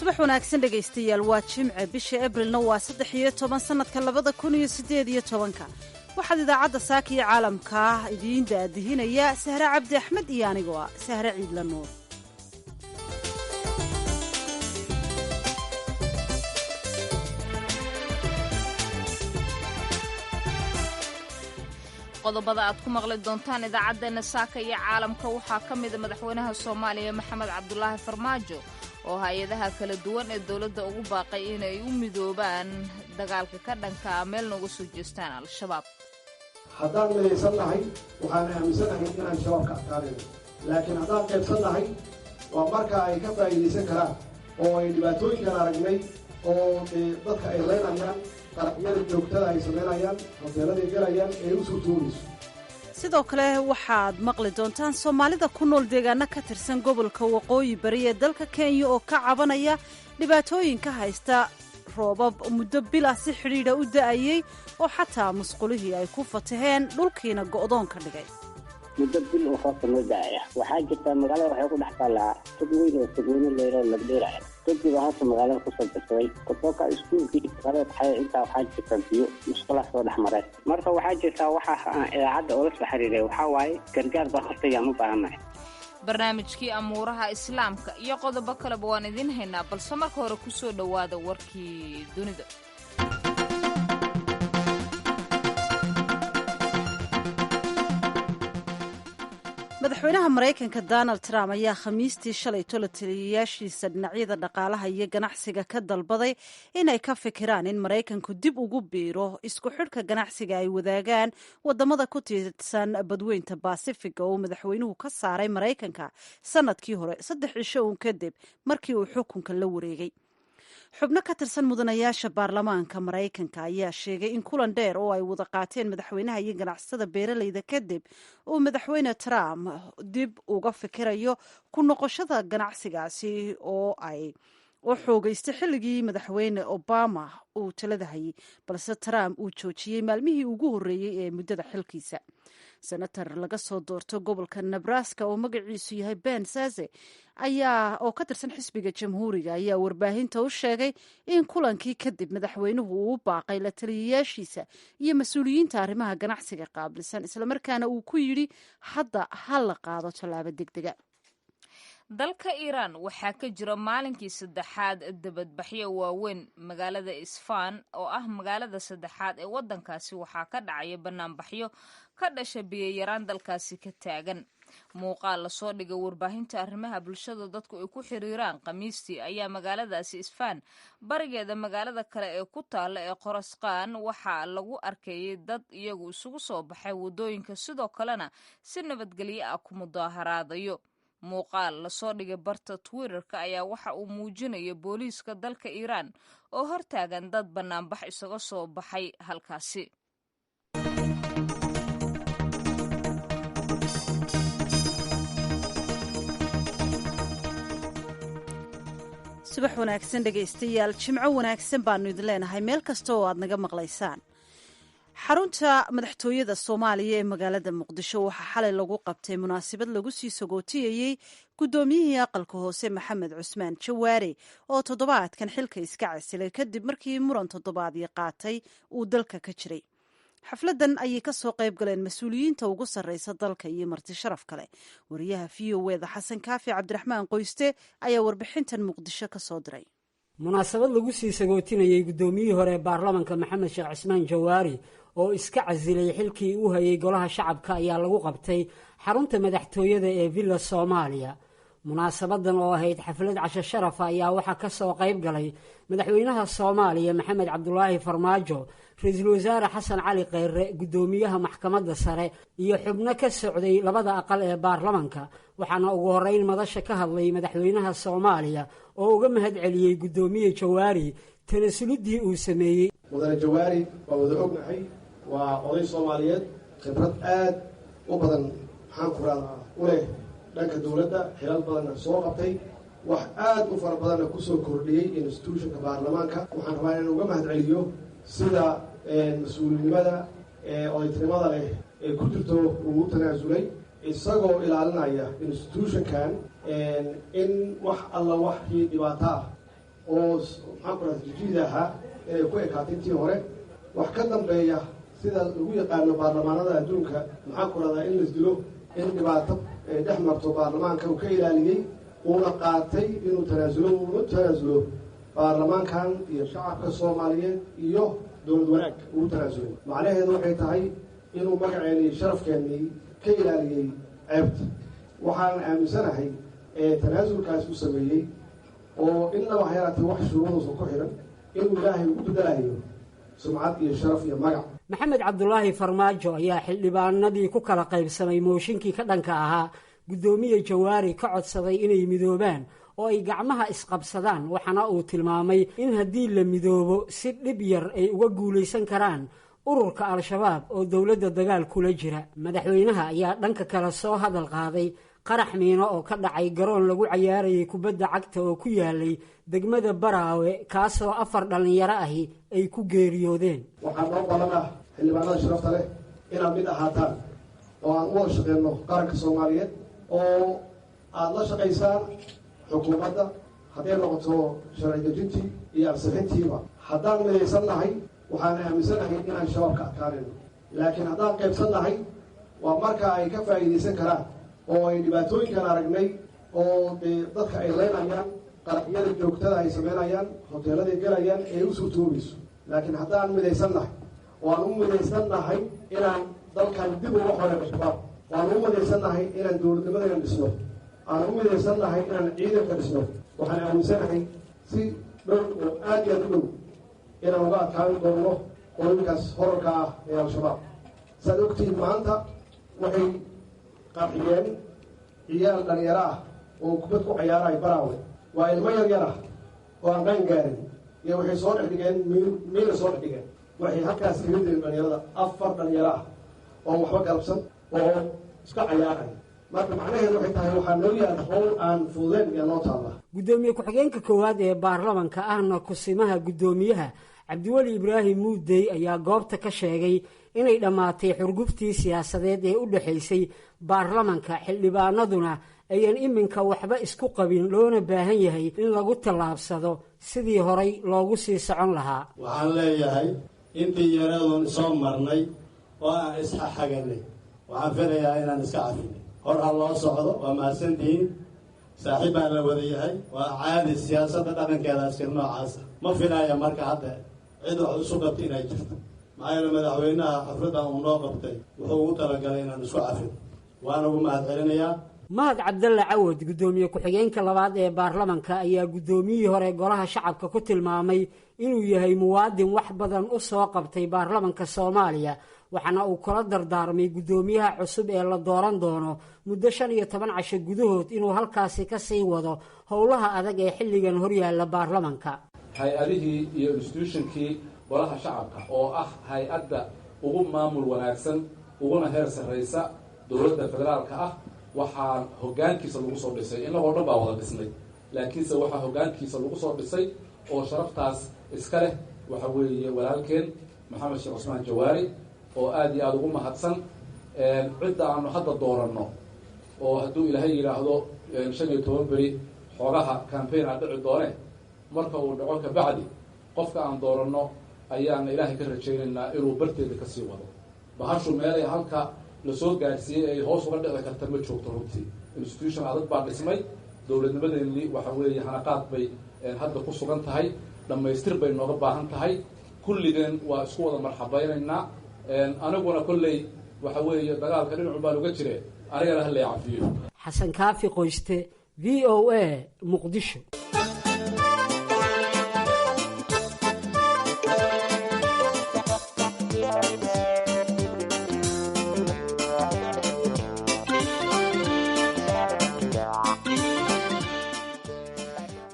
subax wanaagsan dhegaystayaal waa jimce bisha abrilna waa 13 sanadka 2018 waxaad idaacadda saaka iyo caalamka idiin daadihinaya sahre cabdi axmed iyo anigoo ah sahre ciidla nuur qodobada aad ku maqli doontaan idaacaddeenna saaka iyo caalamka waxaa ka mida madaxweynaha soomaaliya maxamed cabdulaahi farmaajo oo hay-adaha kala duwan ee dowladda ugu baaqay inay u midoobaan dagaalka ka dhanka meelna uga soo jeestaan al-shabaab haddaan midaysan nahay waxaan aaminsanahay inaan shabaab ka adkaanayno laakiin haddaan qaybsan nahay waa marka ay ka faa'iidaysan karaan oo ay dhibaatooyinkan aragnay oo dadka ay leynayaan qaraxyada joogtada ay samaynayaan hoteeladay galayaan ee u suurtoonayso sidoo kale waxaad maqli doontaan soomaalida ku nool deegaano ka tirsan gobolka waqooyi bari ee dalka kenya oo ka cabanaya dhibaatooyinka haysta roobab muddo bil ah si xidhiidha u da'ayey oo xataa musqulihii ay ku fataheen dhulkiina go'doon ka dhigay muddo bil oo roobka noo da'aya waxaa jirta magaalada waxay ku dhex taallaa tog weyn oo togweyne leyroo lagdheeraya togiba haata magaalada kusoo darsaday kutooka iskuulkii magaalada taxaya intaa waxaa jirta biyo musqulaha soo dhex mareen marka waxaa jirtaa waxaa idaacadda oola soo xiriiray waxaa waaye gargaar baan hortayaan u baahannahay barnaamijkii amuuraha islaamka iyo qodobo kaleba waan idiin haynaa balse marka hore ku soo dhowaada warkii dunida madaxweynaha maraykanka donald trump ayaa khamiistii shalayto la taliyayaashiisa dhinacyada dhaqaalaha iyo ganacsiga ka dalbaday inay ka fikiraan in maraykanku dib ugu biiro isku xidhka ganacsiga ay wadaagaan wadamada ku tiirsan badweynta baasifiga oo madaxweynuhu ka saaray maraykanka sanadkii hore 3 cisho uun kadib markii uu xukunka la wareegay xubno ka tirsan mudanayaasha baarlamaanka maraykanka ayaa sheegay in kulan dheer oo ay wada qaateen madaxweynaha iyo ganacsatada beeralayda kadib uu madaxweyne trump dib uga fikirayo ku noqoshada ganacsigaasi oo xoogaystay xilligii madaxweyne obama uu talada hayay balse trump uu joojiyey maalmihii ugu horreeyey ee muddada xilkiisa senator laga soo doorto gobolka nebraska oo magaciisu yahay ben saze oo ka tirsan xisbiga jamhuuriga ayaa warbaahinta u sheegay in kulankii kadib madaxweynuhu uu u baaqay la taliyayaashiisa iyo mas-uuliyiinta arrimaha ganacsiga qaabilsan islamarkaana uu ku yidhi hadda ha la qaado tallaabo degdega dalka iiraan waxaa ka jira maalinkii saddexaad dibadbaxyo waaweyn magaalada isfaan oo ah magaalada saddexaad ee waddankaasi waxaa ka dhacaya banaanbaxyo ka dhasha biyayaraan dalkaasi ka taagan muuqaal lasoo dhigay warbaahinta arrimaha bulshada dadku ay ku xiriiraan khamiistii ayaa magaaladaasi isfaan barigeeda magaalada kale ee ku taalla ee qorasqaan waxaa lagu arkayay dad iyagu isugu soo baxay waddooyinka sidoo kalena si nabadgelyo ah ku mudaaharaadayo muuqaal lasoo dhigay barta twitterka ayaa waxa uu muujinaya booliiska dalka iiraan oo hortaagan dad banaanbax isaga soo baxay halkaasi subax wanaagsan dhegaystayaal jimco wanaagsan baanu idin leenahay meel kasta oo aad naga maqlaysaan xarunta madaxtooyada soomaaliya ee magaalada muqdisho waxaa xalay lagu qabtay munaasabad lagu sii sagootiyayey guddoomiyihii aqalka hoose maxamed cusmaan jawaare oo toddobaadkan xilka iska casilay kadib markii muran toddobaadii qaatay uu dalka ka jiray xafladan ayay ka soo qayb galeen mas-uuliyiinta ugu sarreysa dalka iyo marti sharaf kale wariyaha v o eda xasan kaafi cabdiraxmaan qoyste ayaa warbixintan muqdisho ka soo diray munaasabad lagu sii sagootinayey guddoomiyihii hore ee baarlamanka maxamed sheekh cismaan jawaari oo iska casilay xilkii uu hayay golaha shacabka ayaa lagu qabtay xarunta madaxtooyada ee villa soomaaliya munaasabadan oo ahayd xaflad casho sharafa ayaa waxaa ka soo qayb galay madaxweynaha soomaaliya maxamed cabdulaahi farmaajo ra-iisul wasaare xasan cali kheyre guddoomiyaha maxkamadda sare iyo xubno ka socday labada aqal ee baarlamanka waxaana ugu horreyn madasha ka hadlay madaxweynaha soomaaliya oo uga mahad celiyey guddoomiye jawaari tanasuliddii uu sameeyey mudane jawaari waa wada ognahay waa oday soomaaliyeed khibrad aad u badan maxaan ku raada u leh dhanka dowladda xilal badanna soo qabtay wax aad u fara badanna kusoo kordhiyey institutionka baarlamaanka waxaan rabaa inaan uga mahad celiyo sida mas-uulinimada odaytinimada leh ee ku jirto uu tanaasulay isagoo ilaalinaya institutionkan in wax alla waxkii dhibaato ah oo maxaan ku rahda jijiida ahaa inay ku ekaatay intii hore wax ka dambeeya sida lagu yaqaano baarlamaanada adduunka maxaan ku rahdaa in laisdilo in dhibaato ay dhex marto baarlamaanka uu ka ilaaliyey uuna qaatay inuu tanaasulo baarlamaankan iyo shacabka soomaaliyeed iyo dowlad wanaag ugu tanaasulay macnaheedu waxay tahay inuu magaceeni iyo sharafkeennii ka ilaaliyey ceebta waxaan aaminsanahay tanaasulkaas u sameeyey oo innaba ha yaraatee wax shuruuduusan ku xidhan inuu ilaahay ugu bedelayo sumcad iyo sharaf iyo magac maxamed cabdulaahi farmaajo ayaa xildhibaanadii ku kala qaybsamay mooshinkii ka dhanka ahaa guddoomiye jawaari ka codsaday inay midoobaan oo ay gacmaha isqabsadaan waxaana uu tilmaamay in haddii la midoobo si dhib yar ay uga guulaysan karaan ururka al-shabaab oo dowladda dagaal kula jira madaxweynaha ayaa dhanka kale soo hadal qaaday qarax miino oo ka dhacay garoon lagu cayaarayay kubadda cagta oo ku yaalay degmada baraawe kaasoo 4 dhallinyaro ahi ay ku geeriyoodeen waxaa noo balan ah xildhibaanada sharafta leh inaad mid ahaataan oo aan u wada shaqeyno qaranka soomaaliyeed oo aada la shaqaysaan xukuumadda hadday noqoto sharci dejintii iyo ansixintiiba haddaan midaysan nahay waxaan aaminsanahay inaan shabaab ka adkaanayno laakiin haddaan qaybsan nahay waa marka ay ka faa'iidaysan karaan oo ay dhibaatooyinkan aragnay oo dee dadka ay leynayaan qaraxyada joogtada ay samaynayaan hoteeladay gelayaan ee u suurtoobayso laakiin haddaan midaysan nahay waan u midaysan nahay inaan dalkan dib uga xoreeno shabaab waan u midaysan nahay inaan dowladnimadayna dhisno aan u midaysan nahay inaan ciidanka dhisno waxaan aaminsanahay si dhow oo aad iyo aad u dhow inaan uga adkaan doonno qooyinkaas horarka ah ee al-shabaab saad ogtihiin maanta waxay qarxiyeen ciyaal dhalinyaro ah oo kubad ku cayaaraay baraawe waa ilmo yaryar ah oo aan qaan gaarin iyo waxay soo dhex dhigeen miina soo dhex dhigeen waxay halkaas kaga dileen dhalinyarada 4 dhalinyaro ah oo waxba galabsan oo iska cayaaray marka macnaheedu waxay tahay waxaa noo yaala howl aan fududeyn iyo noo taalla guddoomiye ku-xigeenka koowaad ee baarlamanka ahna kusimaha guddoomiyaha cabdiweli ibraahim muudey ayaa goobta ka sheegay inay dhammaatay xurguftii siyaasadeed ee u dhexaysay baarlamanka xildhibaanaduna ayaan iminka waxba isku qabin loona baahan yahay in lagu tallaabsado sidii horay loogu sii socon lahaa waxaan leeyahay intii yaradoon soo marnay oo aan isxaxaganay waxaan filayaa inaan iska cafinay hor ha loo socdo waa mahadsantihiin saaxiib baan la wada yahay waa caadi siyaasadda dhaqankeeda askar noocaasa ma filaya marka hadda cid wax isu qabta inay jirto maxaa yeele madaxweynaha xafladdan uu noo qabtay wuxuu ugu talagalay inaan isku cafin waana ugu mahad celinayaa mahad cabdalle cawad guddoomiye ku-xigeenka labaad ee baarlamanka ayaa guddoomiyihii hore golaha shacabka ku tilmaamay inuu yahay muwaadin wax badan u soo qabtay baarlamanka soomaaliya waxaana uu kula dardaarmay guddoomiyaha cusub ee la dooran doono muddo 15 casho gudahood inuu halkaasi ka sii wado howlaha adag ee xilligan horyaalla baarlamanka hay-adihii iyo institutionkii golaha shacabka oo ah hay-adda ugu maamul wanaagsan uguna heer sarraysa dowladda federaalka ah waxaa hoggaankiisa lagu soo dhisay innagoo dhan baa wada dhisnay laakiinse waxaa hoggaankiisa lagu soo dhisay oo sharaftaas iska leh waxa weeye walaalkeen maxamed sheekh cusmaan jawaari oo aada iyo aada ugu mahadsan cidda aanu hadda dooranno oo hadduu ilaahay yidhaahdo 15 beri xoogaha campaign a dhici doone marka uu dhaco kabacdi qofka aan dooranno ayaana ilaahay ka rajaynaynaa inuu barteeda ka sii wado bahashu meelay halka lasoo gaadhsiiyey ay hoos uga dhici karta ma joogto runtii institution adag baa dhismay dowladnimadeennii waxa weeye hanaqaad bay hadda ku sugan tahay dhammaystir bay nooga baahan tahay kulligeen waa isku wada marxabaynaynaa aniguna kolley waxa weeye dagaalka dhinacu baan uga jire anigana halay cafiyo xasan kaafi qoyste v o a muqdisho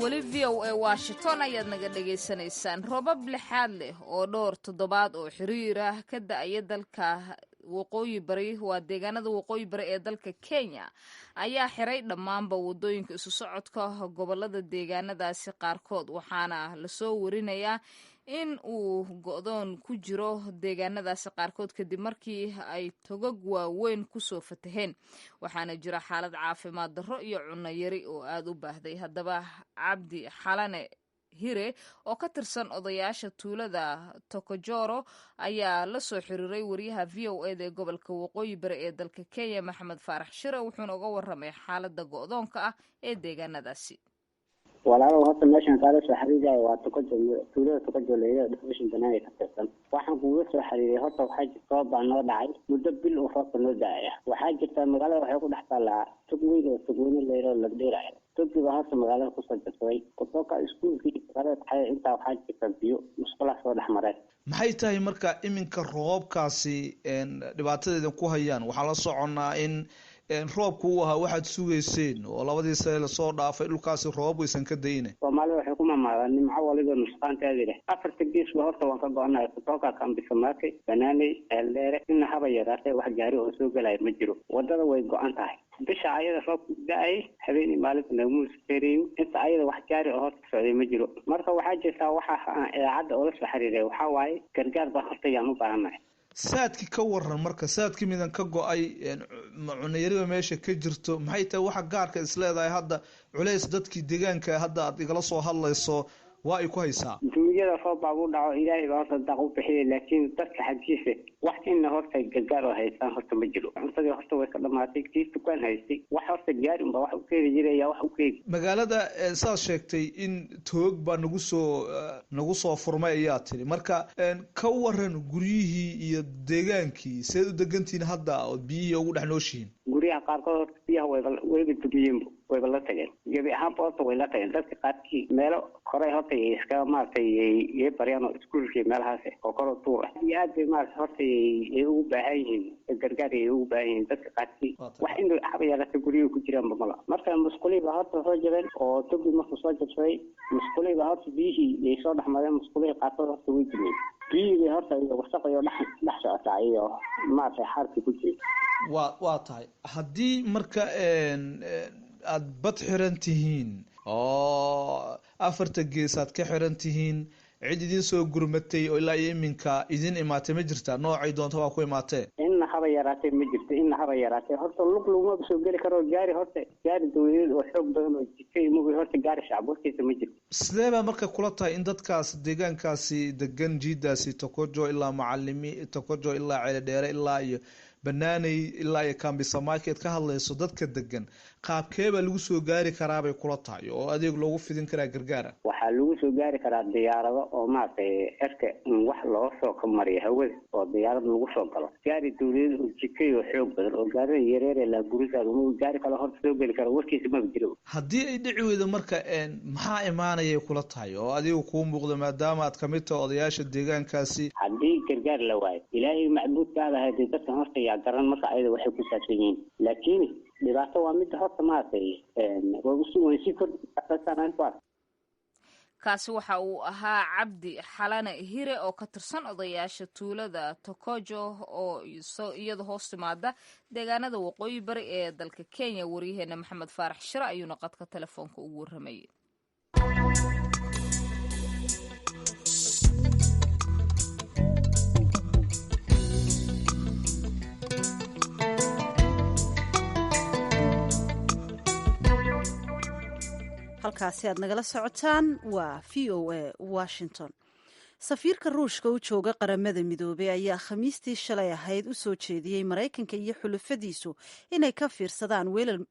weli v o a washington ayaad naga dhagaysanaysaan roobab lixaad leh oo dhowr toddobaad oo xiriir ah ka da-aya dalka waqooyi bari waa deegaanada waqooyi bari ee dalka kenya ayaa xiray dhammaanba wadooyinka isu socodka gobolada deegaanadaasi qaarkood waxaana lasoo warinayaa in uu go-doon ku jiro deegaanadaasi qaarkood kadib markii ay togag waaweyn kusoo fataheen waxaana jira xaalad caafimaad darro iyo cunno yari oo aada u baahday haddaba cabdi xalane hire oo ka tirsan odayaasha tuulada tokojoro ayaa la soo xiriiray wariyaha v o eda ee gobolka waqooyi bari ee dalka kenya maxamed faarax shire wuxuuna uga warramay xaalada go'doonka ah ee deegaanadaasi. walaalow horta meeshan kaala soo xiriiraya waa tuulada tokojo leeyahay dhexdhexaad banaanay ka tirsan waxaan kuuga soo xiriiray horta waxaa jirta roob baa noo dhacay muddo bil oo roobka noo daaya waxaa jirta magaalada waxay ku dhex taallaa tog weyn oo togweyne leero lagdheeraya togiba horta magaalada kusoo jirsaday kutoka iskuulkii magaalada taxay intaa waxaa jirta biyo musqulaha soo dhex mareen. maxay tahay marka iminka roobkaasi dhibaatadeedan ku hayaan? waxaa la soconnaa in roobku uu ahaa waxaad sugayseen oo labadii sane lasoo dhaafay dhulkaasi roobab waysan ka dayna. soomaalida waxay ku mamaadaan nimco waliba nusqaanteeda leh afarta geesba horta waan ka go-anahay kutoka kambisamaake banaaney eeldheere ina haba yaraatee wax gaari oo soo gelaya ma jiro wadada way go-an tahay bisha ayada roobku da-ay habeenii maalinta nagmuuskeeriyo inta ayada wax gaari oo horta socday ma jiro marka waxaa jirtaa waxa idaacadda oola soo xiriiray waxaa waaye gargaar baa horta yaan u baahannahay. saadki ka waran marka saadki midan ka go-ay cunayariba meesha ka jirto maxay tahay waxa gaarka isleedahay hadda culays dadkii deegaanka hadda aad igala soo hadlayso waa ay ku haysaa? duunyada roob baa u dhaco ilaahay baa horta daaq u bixiyay laakiin dadka xaggiisa wax inna horta gargaar oo haystaan horta ma jiro cuntadii horta way ka dhamaatay kii dukaan haystay wax horta gaari unbaa wax u keeni jiraya wax u keeni magaalada saad sheegtay in toog baa nagu soo furmay ayaa tiri marka ka waran guryihii iyo deegaankii seed u degantihiin hadda ood biyihii ugu dhex nooshihiin? guryaha qaarkood horta biyaha wayba dumiyeenba wayba la tageen gebi ahaanba horta way la tageen dadka qaarkii meelo koray horta iska maaragtay yay baryaan oo iskuulkii meelahaas oo koro tuur ah iyo aad bay maaragtay horta yay ugu baahan yihiin gargaar yay ugu baahan yihiin dadka qaarkii wax in haba yaraatay guryaha ku jiraanba mala marka musqulihii baa horta soo jabeen oo togi markuu soo jabsaday musqulihii baa horta biyihii yay soo dhex mareen musqulihii qaarkood horta way dumeen biyihii horta iyo wasaq iyo dhex socota iyo maaragtay xaarkii ku jiray. waa tahay haddii marka aad bad xiran tihiin oo afarta gees aad ka xiran tihiin cid idin soo gurmatay oo ilaa iyo iminka idin imaatay ma jirtaa? noocay doonta waa ku imaatee? inna haba yaraatee ma jirto inna haba yaraatee horta lug laguma soo geli karo gaari horta gaari dawladeed oo xoog badan oo jikay mugi horta gaari shacab hortiisa ma jirto. sidee baa marka kula tahay in dadkaas deegaankaasi degan jiidaasi tokojo ilaa macalimi tokojo ilaa ceeldheere ilaa iyo banaaney ilaa iyo kambisa market ka hadlayso dadka degan qaabkeebaa lagu soo gaari karaabay kula tahay oo adeeg loogu fidin karaa gargaara? waxaa lagu soo gaari karaa diyaarado oo maaragtay erka wax looga soo ka mariyo hawada oo diyaarad lagu soo galo gaari dawladeed oo jikay oo xoog badan oo gaarida yareere la gurigaada uma gaari kale horta soo geli karo warkiisa maba jiro. haddii ay dhici weydo marka maxaa imaanayay kula tahay oo adigu kuu muuqda maadaama aad kamid tahay odayaasha deegaankaasi? haddii gargaar la waayo ilaahay macbuudkaada hadii dadkan horta yaa garan marka ayada waxay ku saabsan yihiin laakiin dhibaato waa mid horta maaragtay way sii kordhisaa. kaasi waxa uu ahaa cabdi xalane hire oo ka tirsan odayaasha tuulada tokojo oo iyada hoos timaada deegaanada waqooyi bari ee dalka kenya. waryaheena maxamed faarax shire ayuuna qadka telefoonka ugu warramayay. halkaasi aad nagala socotaan waa v o a washington. safiirka ruushka u jooga qaramada midoobey ayaa khamiistii shalay ahayd u soo jeediyey maraykanka iyo xulafadiisu inay ka fiirsadaan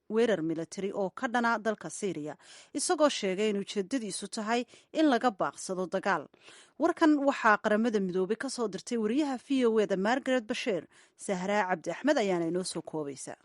weerar militari oo ka dhana dalka syriya isagoo sheegay in ujeedadiisu tahay in laga baaqsado dagaal. warkan waxaa qaramada midoobey ka soo dirtay wariyaha v o eda margaret basheer. sahraa cabdi axmed ayaana inoo soo koobaysa.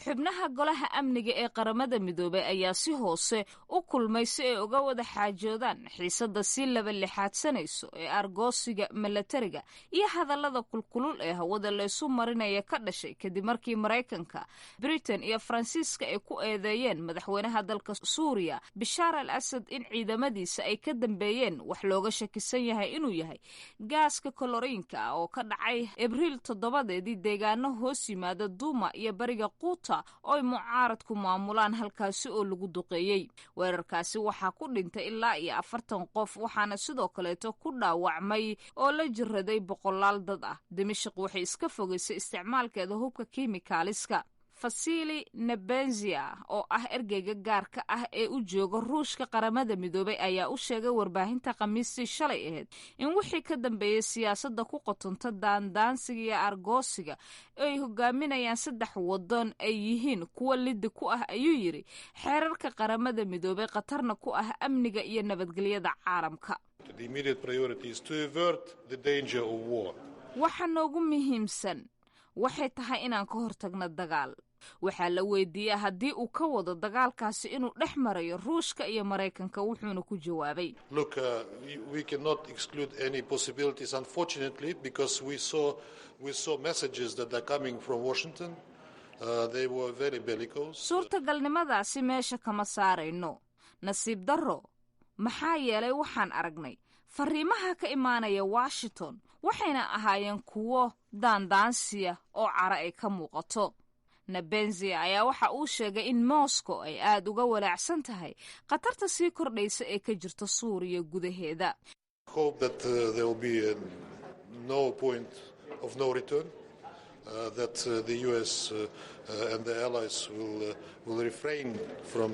xubnaha golaha amniga ee qaramada midoobey ayaa si hoose u kulmay si ay uga wada xaajoodaan xiisadda si laba lixaadsanayso ee argoosiga milatariga iyo hadallada kulkulul ee hawada laysu marinaya ka dhashay kadib markii maraykanka britain iyo faransiiska ay ku eedeeyeen madaxweynaha dalka suuriya bishaar al asad in ciidamadiisa ay ka dambeeyeen wax looga shakisan yahay inuu yahay gaaska koloriinka ah oo ka dhacay abriil 7 deegaano hoos yimaada duuma iyo bariga quut oo ay mucaaradku maamulaan halkaasi oo lagu duqeeyey. weerarkaasi waxaa ku dhintay ilaa iyo 40 qof waxaana sidoo kaleeto ku dhaawacmay oo la jiraday 100 dad ah. dimashq waxay iska fogaysay isticmaalkeeda hubka kiimikaaliska. fasili nebenzia oo ah ergeyga gaarka ah ee u jooga ruushka qaramada midoobay ayaa u sheegay warbaahinta khamiistii shalay ahayd in wixii ka dambeeyey siyaasadda ku qotonta daandaansiga iyo argoosiga ay hogaaminayaan 3 waddan ay yihiin kuwa liddi ku ah ayuu yidhi xeerarka qaramada midoobay khatarna ku ah amniga iyo nabadgelyada caalamka. waxa noogu muhiimsan waxay tahay inaan ka hortagno dagaal. waxaa la weydiiyey haddii uu ka wado dagaalkaasi inuu dhex marayo ruushka iyo maraykanka wuxuuna ku jawaabay suurtagalnimadaasi meesha kama saarayno. nasiib darro maxaa yeelay waxaan aragnay fariimaha ka imaanaya washington waxayna ahaayeen kuwo daandaansiya oo cara ay ka muuqato. nebenzia ayaa waxa uu sheegay in moscow ay aad uga walaacsan tahay khatarta sii kordhaysa ee ka jirta suuriya gudaheeda. that the US and the allies will refrain from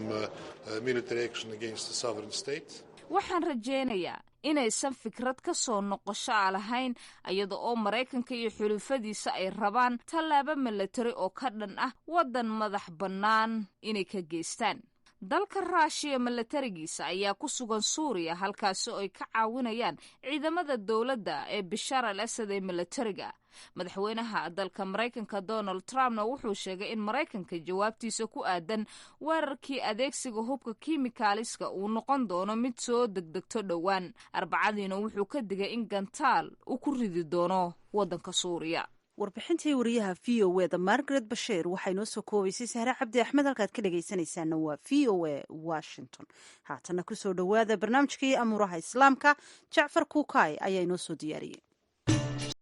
military action against the sovereign state. waxaan rajaynayaa inaysan fikrad ka soo noqosho a lahayn iyada oo maraykanka iyo xulufadiisa ay rabaan tallaabo milatari oo ka dhan ah waddan madax bannaan inay ka geystaan. dalka raashiya milatarigiisa ayaa ku sugan suuriya halkaasi oo ay ka caawinayaan ciidamada dowladda ee bishaar al asad ee milatariga. madaxweynaha dalka maraykanka donald trumpna wuxuu sheegay in maraykanka jawaabtiisa ku aadan weerarkii adeegsiga hubka kiimikaaliska uu noqon doono mid soo degdegto dhowaan. arbacadiina wuxuu ka digay in gantaal uu ku ridi doono waddanka suuriya. warbixintii wariyaha v o eda margaret basheer waxay noo soo koobaysay sahre cabdi axmed. halkaad ka dhegaysanaysaana waa v o a washington. haatana kusoo dhowaada barnaamijkii amuuraha islaamka. jacfar kuukay ayaa inoo soo diyaariyey.